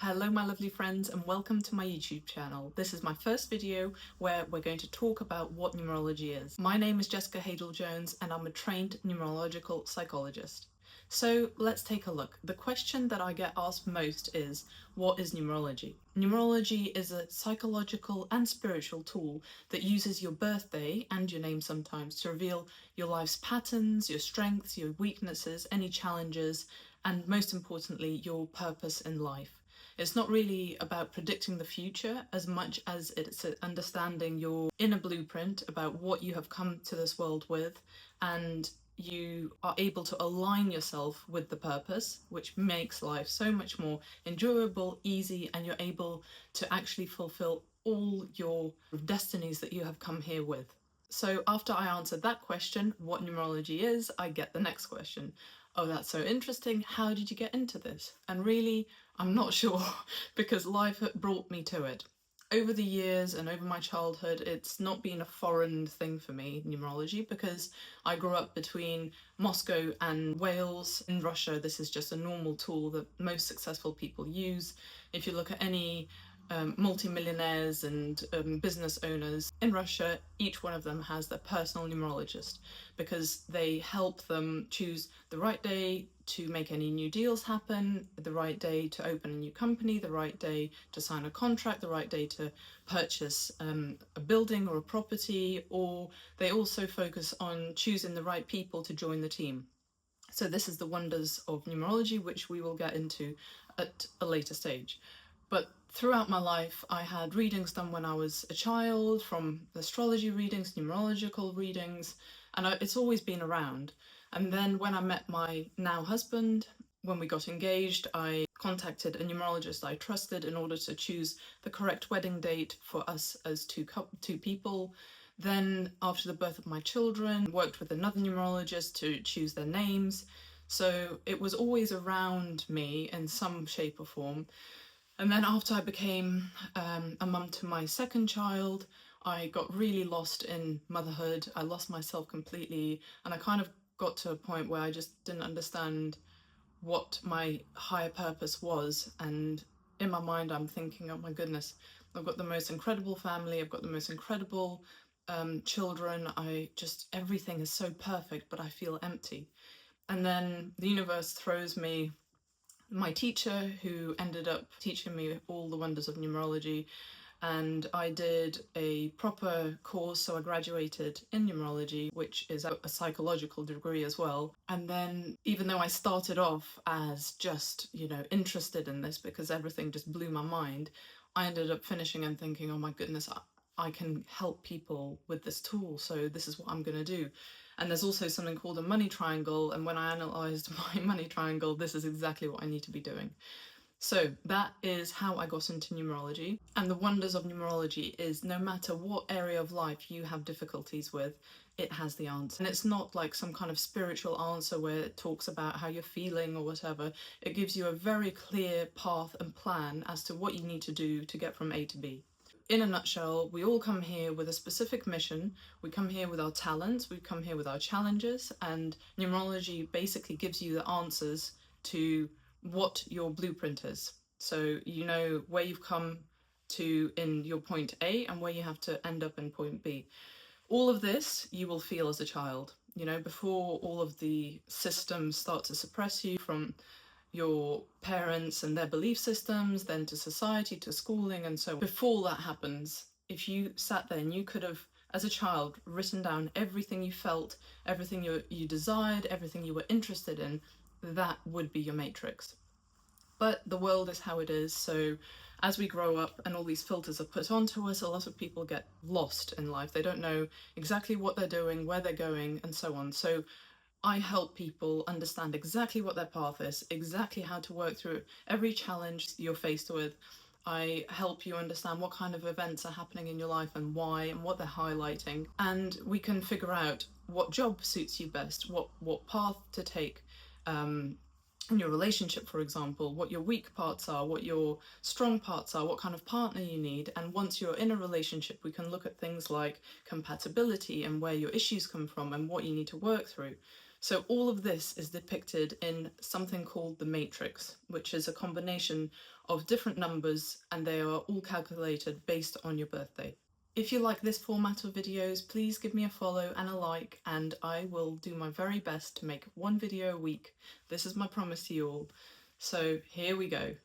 Hello my lovely friends and welcome to my YouTube channel. This is my first video where we're going to talk about what numerology is. My name is Jessica Hadel-Jones and I'm a trained numerological psychologist. So let's take a look. The question that I get asked most is, what is numerology? Numerology is a psychological and spiritual tool that uses your birthday and your name sometimes to reveal your life's patterns, your strengths, your weaknesses, any challenges, and most importantly, your purpose in life. It's not really about predicting the future as much as it's understanding your inner blueprint about what you have come to this world with, and you are able to align yourself with the purpose, which makes life so much more enjoyable, easy, and you're able to actually fulfill all your destinies that you have come here with. So after I answered that question, what numerology is, I get the next question. Oh, that's so interesting. How did you get into this? And really, I'm not sure because life brought me to it. Over the years and over my childhood, it's not been a foreign thing for me, numerology, because I grew up between Moscow and Wales. In Russia, this is just a normal tool that most successful people use. If you look at any multi-millionaires and business owners in Russia, each one of them has their personal numerologist because they help them choose the right day to make any new deals happen, the right day to open a new company, the right day to sign a contract, the right day to purchase a building or a property, or they also focus on choosing the right people to join the team. So this is the wonders of numerology, which we will get into at a later stage. But throughout my life, I had readings done when I was a child, from astrology readings, numerological readings, and it's always been around. And then when I met my now husband, when we got engaged, I contacted a numerologist I trusted in order to choose the correct wedding date for us as two people. Then after the birth of my children, worked with another numerologist to choose their names. So it was always around me in some shape or form. And then after I became a mum to my second child, I got really lost in motherhood. I lost myself completely, and I kind of got to a point where I just didn't understand what my higher purpose was. And in my mind, I'm thinking, oh my goodness, I've got the most incredible family, I've got the most incredible children, everything is so perfect, but I feel empty. And then the universe throws me my teacher, who ended up teaching me all the wonders of numerology, and I did a proper course, so I graduated in numerology, which is a psychological degree as well. And then even though I started off as just, interested in this because everything just blew my mind, I ended up finishing and thinking, oh my goodness, I can help people with this tool, so this is what I'm going to do. And there's also something called a money triangle, and when I analysed my money triangle, this is exactly what I need to be doing. So that is how I got into numerology. And the wonders of numerology is no matter what area of life you have difficulties with, it has the answer. And it's not like some kind of spiritual answer where it talks about how you're feeling or whatever. It gives you a very clear path and plan as to what you need to do to get from A to B. In a nutshell, we all come here with a specific mission. We come here with our talents, we come here with our challenges, and numerology basically gives you the answers to what your blueprint is. So you know where you've come to in your point A and where you have to end up in point B. All of this you will feel as a child, before all of the systems start to suppress you, from your parents and their belief systems, then to society, to schooling, and so on. Before that happens, if you sat there and you could have, as a child, written down everything you felt, everything you desired, everything you were interested in, that would be your matrix. But the world is how it is, so as we grow up and all these filters are put onto us, a lot of people get lost in life. They don't know exactly what they're doing, where they're going, and so on. So I help people understand exactly what their path is, exactly how to work through every challenge you're faced with. I help you understand what kind of events are happening in your life and why and what they're highlighting. And we can figure out what job suits you best, what path to take in your relationship, for example, what your weak parts are, what your strong parts are, what kind of partner you need. And once you're in a relationship, we can look at things like compatibility and where your issues come from and what you need to work through. So all of this is depicted in something called the matrix, which is a combination of different numbers, and they are all calculated based on your birthday. If you like this format of videos, please give me a follow and a like, and I will do my very best to make one video a week. This is my promise to you all. So here we go.